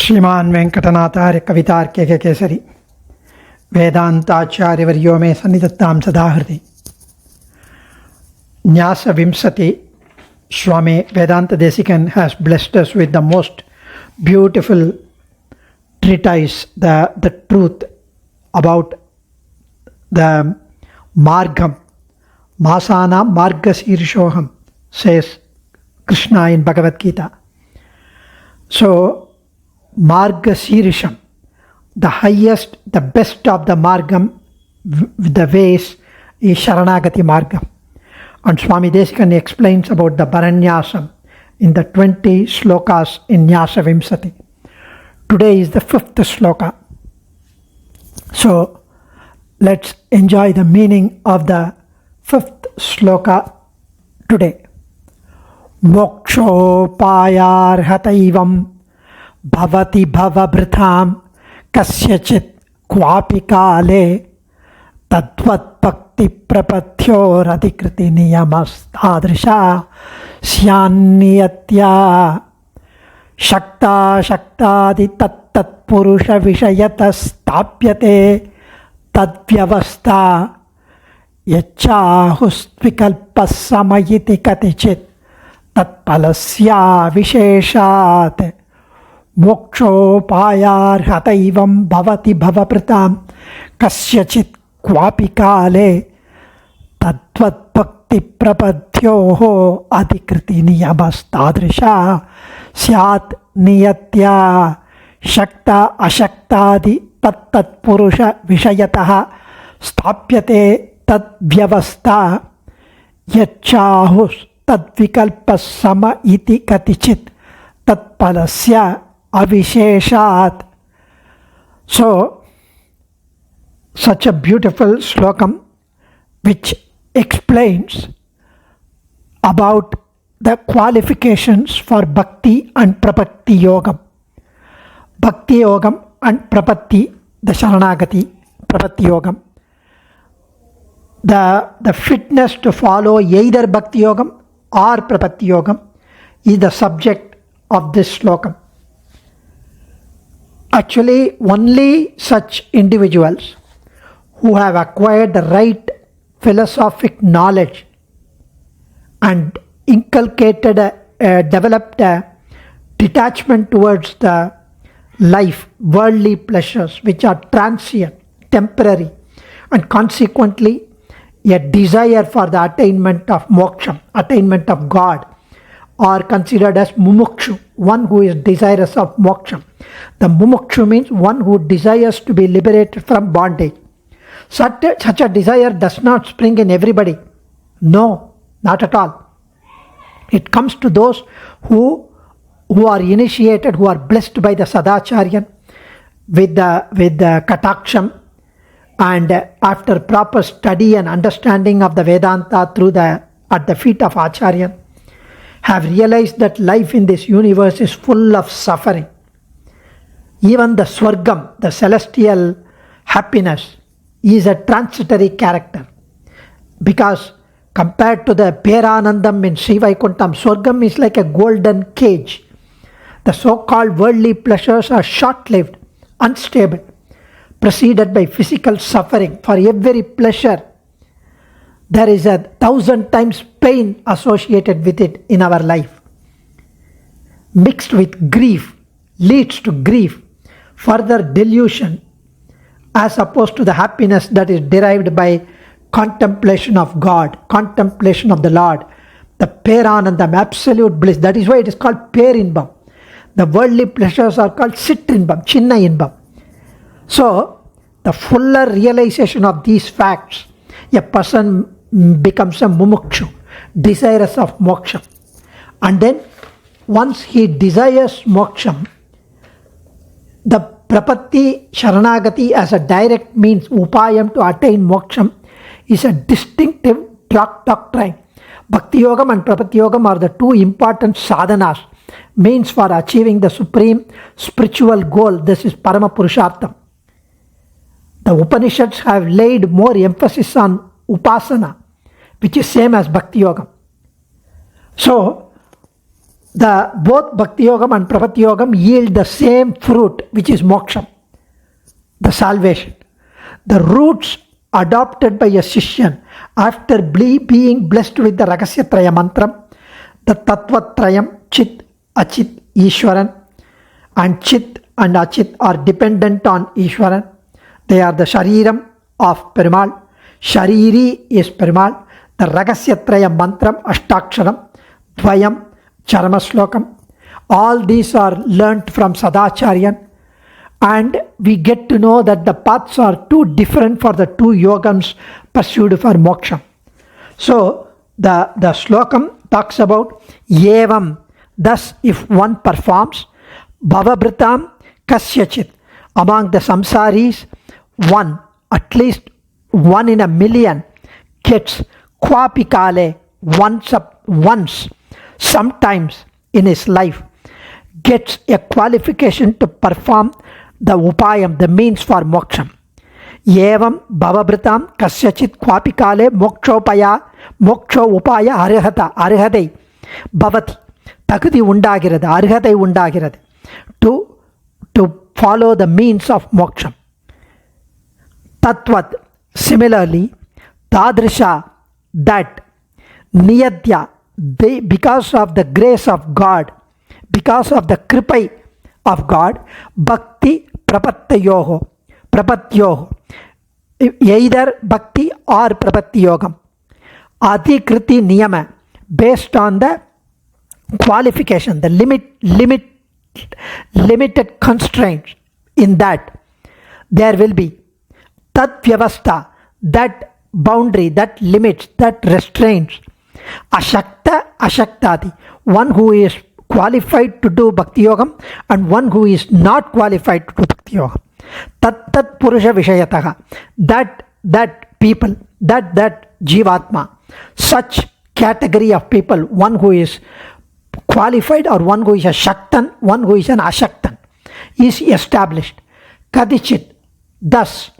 श्रीमान वेंकटनाथार्य कवितार्क्य के केसरी वेदांताचार्य वर्यो में सन्निधत्तां सदा हृदि Nyasa Vimsathi Swami Vedanta Desikan has blessed us with the most beautiful treatise, the truth about the Margam. Masana Margas Irshoham, says Krishna in Bhagavad Gita. So, Margasirisham, the highest, the best of the Margam, the ways is Sharanagati Margam. And Swami Desikan explains about the Upanyasam in the 20 slokas in Nyasa Vimsathi. Today is the 5th sloka. So, let's enjoy the meaning of the 5th sloka today. Mokshopayarhataivam bhavati bhavabhritham kasyachit kvapi kale tadvat bhakti prapatyor adhikriti niyamastadrisha syanniyatya shakta shaktadi tat purusha vishayatastapyate tadvyavastha yachahustvikalpas samayiti katichit tatpalasya visheshat mokshopayarhataivam bhavati bhavapratam kasyachit kvapi kale tadvat bhakti prapadhyoho adhikriti niyamastadrisha syat niyatya shakta ashaktadi tat purusha vishayataha stapyate tad vyavastha yachahus tad vikalpas sama iti katichit tad palasya avisheshat. So, such a beautiful slokam which explains about the qualifications for bhakti and prapatti yogam. Bhakti yogam and prapatti, the sharanagati, prapatti yogam. The fitness to follow either bhakti yogam or prapatti yogam is the subject of this slokam. Actually, only such individuals who have acquired the right philosophic knowledge and inculcated, developed a detachment towards the life, worldly pleasures which are transient, temporary, and consequently a desire for the attainment of moksha, attainment of God, are considered as mumukshu, one who is desirous of moksha. The mumukshu means one who desires to be liberated from bondage. Such a desire does not spring in everybody. No, not at all. It comes to those who are initiated, who are blessed by the Sadacharyan with the Kataksham, and after proper study and understanding of the Vedanta at the feet of Acharyan, have realized that life in this universe is full of suffering. Even the Swargam, the celestial happiness, is a transitory character. Because compared to the Peranandam in Sri Vaikuntham, Swargam is like a golden cage. The so-called worldly pleasures are short-lived, unstable, preceded by physical suffering. For every pleasure, there is 1,000 times pain associated with it in our life. Mixed with grief, leads to grief, further delusion, as opposed to the happiness that is derived by contemplation of God, contemplation of the Lord, the Peranandam, absolute bliss. That is why it is called Perinbam. The worldly pleasures are called Sitrinbam, Chinna Inbam. So, the fuller realization of these facts, a person becomes a mumukshu, desirous of moksha. And then, once he desires moksha, the prapatti sharanagati as a direct means, upayam to attain moksha, is a distinctive doctrine. Bhakti yogam and prapatti yogam are the two important sadhanas, means for achieving the supreme spiritual goal. This is Parama Purushartham. The Upanishads have laid more emphasis on upasana, which is same as Bhakti Yoga. So, the both Bhakti Yogam and Prapatti Yogam yield the same fruit, which is moksha, the salvation. The roots adopted by a Shishyan after being blessed with the Ragasya Traya Mantram, the Tattva Trayam, Chit, Achit, Ishwaran, and Chit and Achit are dependent on Ishwaran. They are the Shariram of Perumal. Shariri is Perumal. The Ragasya Traya Mantram, Ashtaksharam, Dvayam, Charma Slokam. All these are learnt from Sadacharyan. And we get to know that the paths are too different for the two yogams pursued for moksha. So the slokam talks about yevam. Thus, if one performs bhavabritam kasyachit, among the samsaris, one, at least one in a million, gets kvapikale, once, sometimes in his life, gets a qualification to perform the upayam, the means for moksha. Yevam bhavabritam kasyachit kvapikale moksho upaya arhadai bhavati. Takudi undagiradu, arhadai undagiradu to follow the means of moksha. Tatvat, similarly, tadrisha, that niyadya, because of the grace of God, because of the kripai of God, bhakti prapatyoho, either bhakti or prapatti yogam, adhikriti niyama, based on the qualification, the limited constraints, in that there will be tat vyavastha, that boundary, that limits, that restraints, ashakta ashaktati, one who is qualified to do bhakti yogam and one who is not qualified to do bhakti yogam. Tat purusha vishayataha, that people, that jivatma, such category of people, one who is qualified or one who is a shaktan, one who is an ashaktan, is established. Kadichit, thus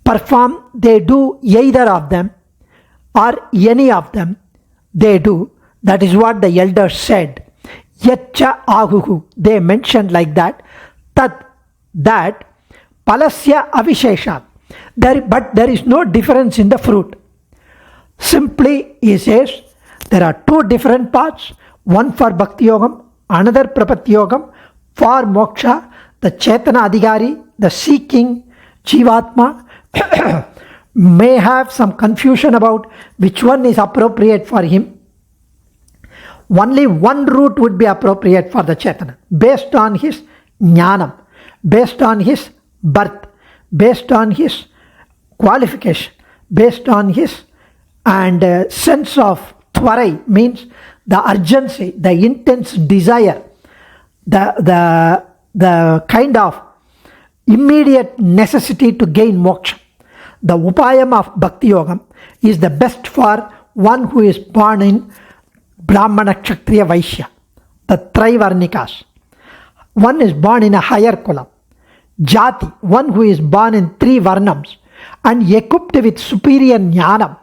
perform, they do either of them or any of them, they do. That is what the elders said. Yaccha ahuhu, they mentioned like that. That palasya avishesha, but there is no difference in the fruit. Simply he says there are two different paths, one for bhakti yogam, another prapatti yogam. For moksha, the chetana adhikari, the seeking jivatma may have some confusion about which one is appropriate for him. Only one route would be appropriate for the chetana, based on his jnanam, based on his birth, based on his qualification, based on his sense of twarai, means the urgency, the intense desire, the kind of immediate necessity to gain moksha. The upayam of bhakti yogam is the best for one who is born in Brahmana, Kshatriya, Vaishya, the Trivarnikas. One is born in a higher kulam. Jati, one who is born in three varnams and equipped with superior jnanam,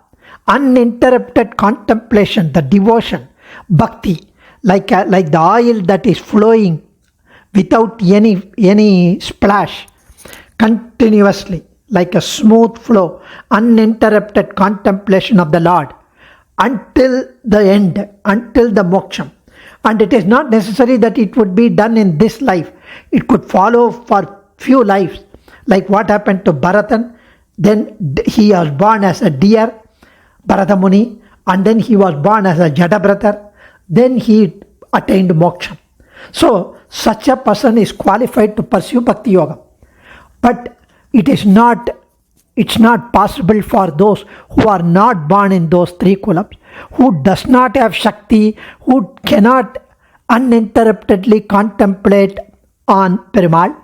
uninterrupted contemplation, the devotion, bhakti, like the oil that is flowing without any splash, continuously, like a smooth flow, uninterrupted contemplation of the Lord until the end, until the moksha. And it is not necessary that it would be done in this life. It could follow for few lives, like what happened to Bharatan. Then he was born as a deer, Bharata Muni, and then he was born as a Jadabratar. Then he attained moksha. So such a person is qualified to pursue bhakti yoga. But it's not possible for those who are not born in those three kulams, who does not have Shakti, who cannot uninterruptedly contemplate on Perumal,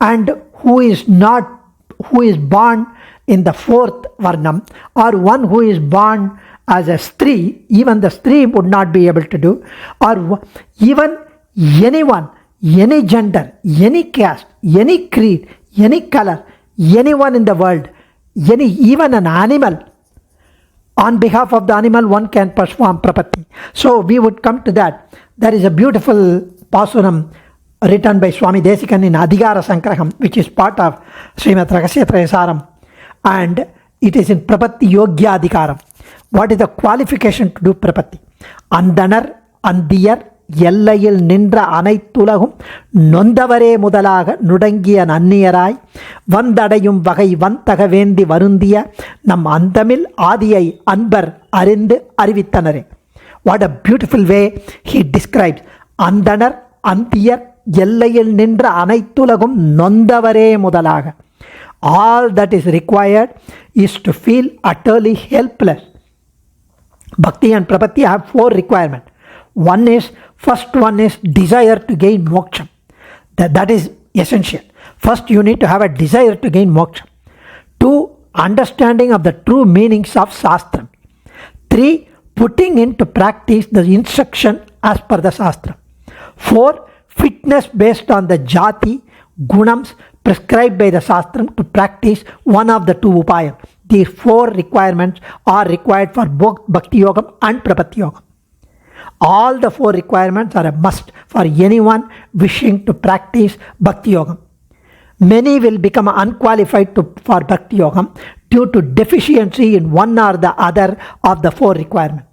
and who is born in the fourth varnam, or one who is born as a Stri, even the Stri would not be able to do, or even anyone, any gender, any caste, any creed, any color, anyone in the world, even an animal On behalf of the animal, one can perform prapatti. So we would come to that. There is a beautiful pasunam written by Swami DESIKA in Adhigara Sangraham, which is part of Srimad Rahasya Trayasaram, and it is in Prapatti Yogya Adhikaram. What is the qualification to do prapatti? Andanar, Andiyar, எல்லையில் நின்ற அனைத்துலகும் நொந்தவரே முதலாக நுடங்கிய நன்னியராய் வந்தடையும் வகை வந்தக வேந்தி வருந்திய நம் அந்தமில் ஆதியை அன்பர் அறிந்து அறிவித்தனரே. What a beautiful way he describes. அந்தனர், அந்தியர், எல்லையில் நின்ற அனைத்துலகும் நொந்தவரே முதலாக. All that is required is to feel utterly helpless. Bhakti and prapatti have 4 requirements. First one is desire to gain moksha. That is essential. First, you need to have a desire to gain moksha. 2, understanding of the true meanings of Shastram. 3, putting into practice the instruction as per the Shastra. 4, fitness based on the jati, gunams prescribed by the Shastram to practice one of the 2 upayas. These 4 requirements are required for both Bhakti Yogam and Prapatti Yogam. All the 4 requirements are a must for anyone wishing to practice Bhakti Yogam. Many will become unqualified for Bhakti Yogam due to deficiency in one or the other of the 4 requirements.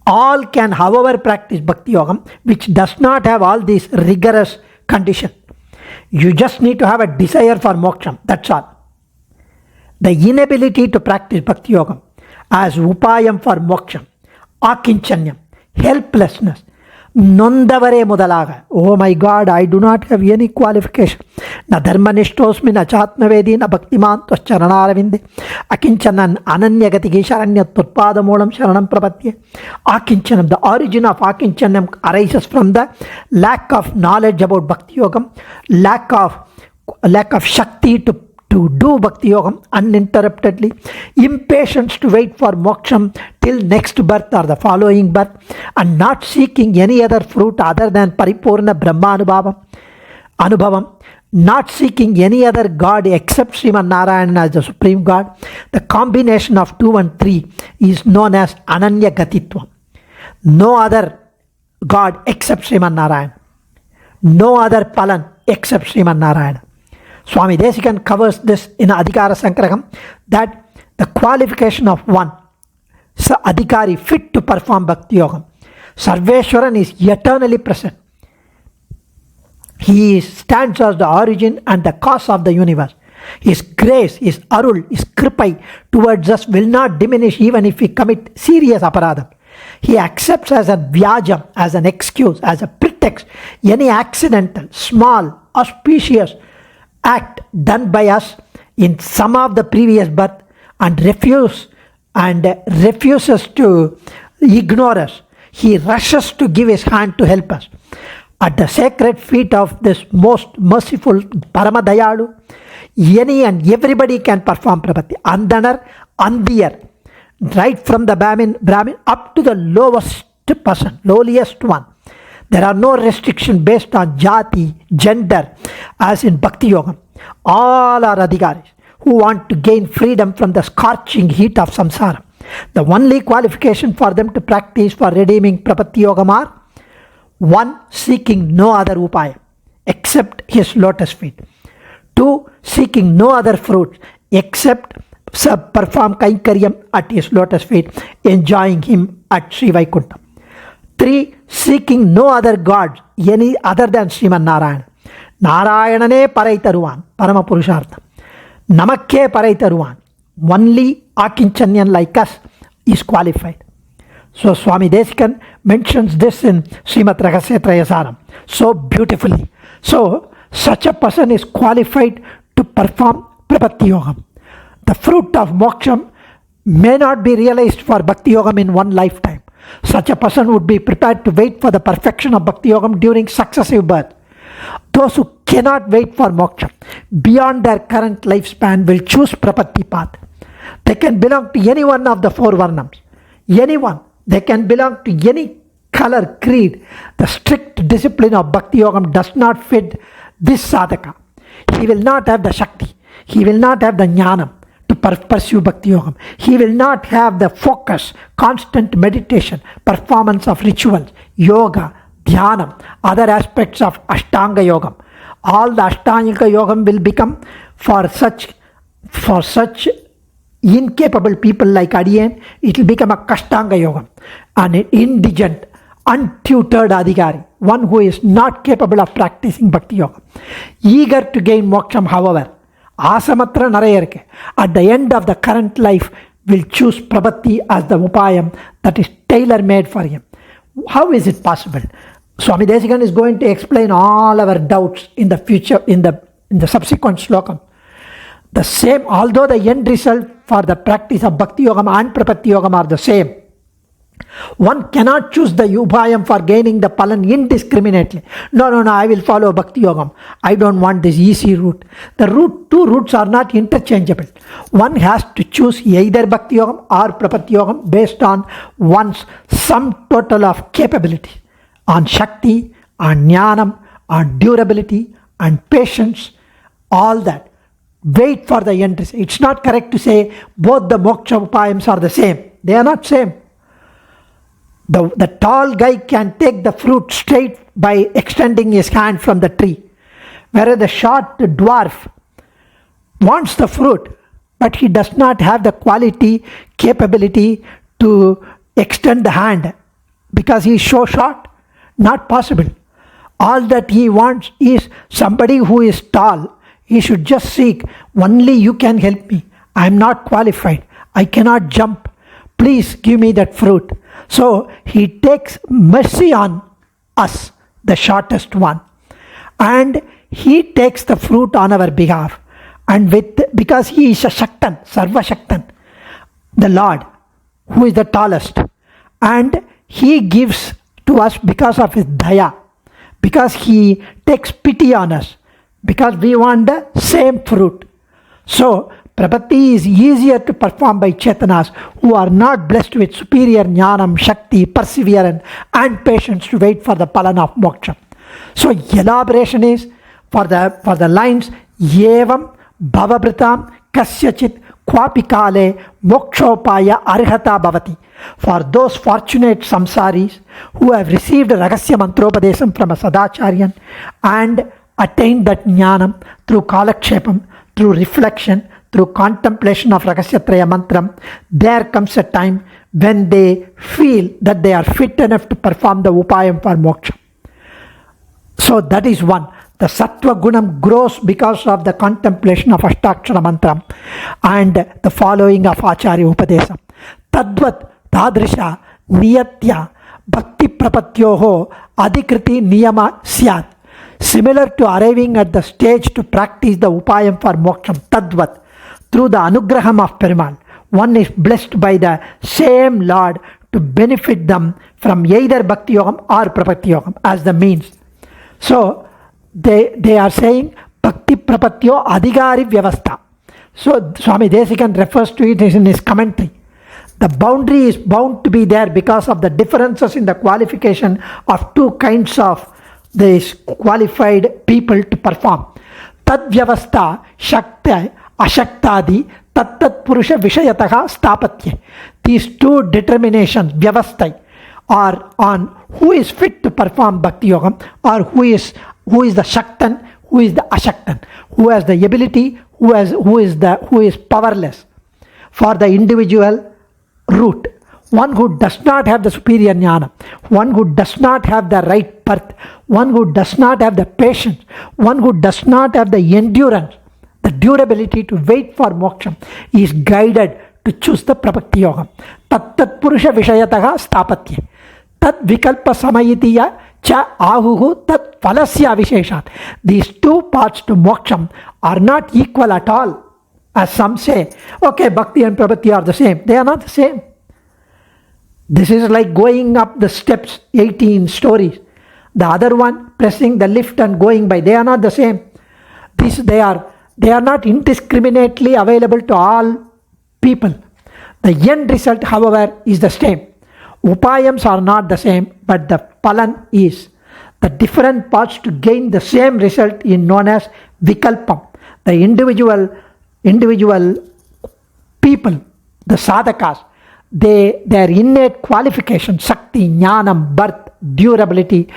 All can, however, practice Bhakti Yogam, which does not have all these rigorous conditions. You just need to have a desire for moksha, that's all. The inability to practice Bhakti Yogam as upayam for moksha, akinchanyam, helplessness, nondavare mudalaga. Oh my God, I do not have any qualification. Na dharmanishthosmi na chatmavedi na bhaktiman tvascharanaravinde akinchanan ananyagati sharanyat purpadamulam sharanam prapatye. Akinchanam, the origin of akinchanam arises from the lack of knowledge about Bhakti Yogam, lack of shakti to do Bhakti Yogam uninterruptedly, impatience to wait for moksham till next birth or the following birth, and not seeking any other fruit other than Paripurna Brahma Anubhavam, not seeking any other God except Sriman Narayan as the Supreme God. The combination of 2 and 3 is known as Ananya Gatitvam. No other God except Sriman Narayan. No other Palan except Sriman Narayan. Swami DESIKA covers this in Adhikara Sangraham, that the qualification of one adhikari fit to perform Bhakti Yogam. Sarveshwaran is eternally present. He stands as the origin and the cause of the universe. His grace, his arul, his kripai towards us will not diminish even if we commit serious aparadam. He accepts as a vyajam, as an excuse, as a pretext, any accidental, small, auspicious act done by us in some of the previous birth and refuses to ignore us. He rushes to give his hand to help us. At the sacred feet of this most merciful Paramadayalu, any and everybody can perform prapatti. Andanar, Andiyar, right from the Brahmin up to the lowest person, lowliest one. There are no restrictions based on jati, gender, as in Bhakti Yogam. All are adhikaris who want to gain freedom from the scorching heat of samsara. The only qualification for them to practice for redeeming Prapatti Yogam are: 1. Seeking no other upaya except his lotus feet. 2. Seeking no other fruit except perform Kainkaryam at his lotus feet, enjoying him at Sri Vaikuntham. 3. Seeking no other God, any other than Sriman Narayana. Narayanane parai taruvan, Parama Purushartha. Namakke parai taruvan. Only Akinchanyan like us is qualified. So Swami DESIKA mentions this in Srimad Rahasya Trayasaram so beautifully. So such a person is qualified to perform Prapatti Yogam. The fruit of moksham may not be realized for Bhakti Yogam in one lifetime. Such a person would be prepared to wait for the perfection of Bhakti Yogam during successive birth. Those who cannot wait for moksha beyond their current lifespan will choose Prapatti path. They can belong to any one of the 4 varnams. Anyone. They can belong to any color, creed. The strict discipline of Bhakti Yogam does not fit this sadhaka. He will not have the Shakti. He will not have the Jnanam to pursue Bhakti Yogam. He will not have the focus, constant meditation, performance of rituals, yoga, dhyanam, other aspects of Ashtanga Yogam. All the Ashtanga Yogam will become for such incapable people like Adiyan, it will become a Kashtanga Yogam, an indigent, untutored Adhikari, one who is not capable of practicing Bhakti Yoga. Eager to gain moksham, however, asamatra narayarke, at the end of the current life, will choose Prabhati as the upayam that is tailor-made for him. How is it possible? Swami Desikan is going to explain all our doubts in the future, in the subsequent slokam. The same, although the end result for the practice of Bhakti Yogam and Prapatti Yogam are the same, one cannot choose the upayam for gaining the palan indiscriminately. No, I will follow Bhakti Yogam. I don't want this easy route. The two routes are not interchangeable. One has to choose either Bhakti Yogam or Prapatti Yogam based on one's sum total of capability, on Shakti, on Jnanam, on durability, and patience, all that. Wait for the end result. It's not correct to say both the moksha upayams are the same. They are not same. The tall guy can take the fruit straight by extending his hand from the tree, whereas the short dwarf wants the fruit, but he does not have the capability to extend the hand because he is so short. Not possible. All that he wants is somebody who is tall. He should just seek, only you can help me. I am not qualified. I cannot jump. Please give me that fruit. So he takes mercy on us, the shortest one, and he takes the fruit on our behalf. And because he is a Shaktan, Sarva Shaktan, the Lord, who is the tallest, and he gives to us because of his daya, because he takes pity on us, because we want the same fruit. So Prabhati is easier to perform by Chetanas who are not blessed with superior Jnanam, Shakti, perseverance and patience to wait for the palan of moksha. So elaboration is for the lines Yevam Bhavabritam Kasyachit Kwapi Kale Mokshopaya Arhata Bhavati. For those fortunate samsaris who have received Ragasya Mantropadesam from a Sadacharyan and attained that Jnanam through Kalakshepam, through reflection, through contemplation of Ragasyatraya Mantram, there comes a time when they feel that they are fit enough to perform the upayam for moksha. So that is one. The Sattva Gunam grows because of the contemplation of Ashtakshara Mantram and the following of Acharya Upadesam. Tadvat Tadrisha Niyatya Bhakti Prapatyoho Adhikriti Niyama Syat. Similar to arriving at the stage to practice the upayam for moksham, Tadvat, through the anugraham of Perumal, one is blessed by the same Lord to benefit them from either Bhakti Yogam or Prapatti Yogam as the means. So they are saying Bhakti Prapatyo Adhikari Vyavastha. So Swami Desikan refers to it in his commentary. The boundary is bound to be there because of the differences in the qualification of two kinds of these qualified people to perform. Tad Vyavastha Shakti Ashaktadi Tat Tat Purusha Vishayataha Stapatye. These two determinations, Vyavasthai, are on who is fit to perform Bhakti Yogam or who is the Shaktan, who is the Ashaktan, who has the ability, who is powerless for the individual route. One who does not have the superior jnana, one who does not have the right birth, one who does not have the patience, one who does not have the endurance, the durability to wait for moksha, is guided to choose the Prabhakti Yoga. Tat Tat Purusha Vishayataha Stapatye. Tat Vikalpa Samayitiya Cha Ahuhu Tat Phalasya Visheshat. These two paths to moksham are not equal at all. As some say, okay, Bhakti and Prabhati are the same. They are not the same. This is like going up the steps, 18 stories. The other one pressing the lift and going by. They are not the same. They are not indiscriminately available to all people. The end result, however, is the same. Upayams are not the same, but the palan is. The different paths to gain the same result is known as vikalpam. The individual people, the sadhakas, their innate qualifications, Shakti, Jnanam, birth, durability,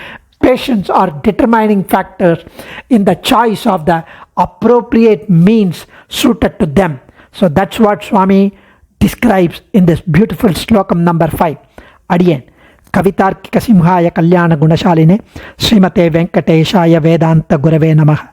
patience are determining factors in the choice of the appropriate means suited to them. So that's what Swami describes in this beautiful slokam number 5. Adiyan. Kavitarkika Simhaya Kalyana Gunashaline Srimate Venkateshaya Vedanta Gurave Namaha.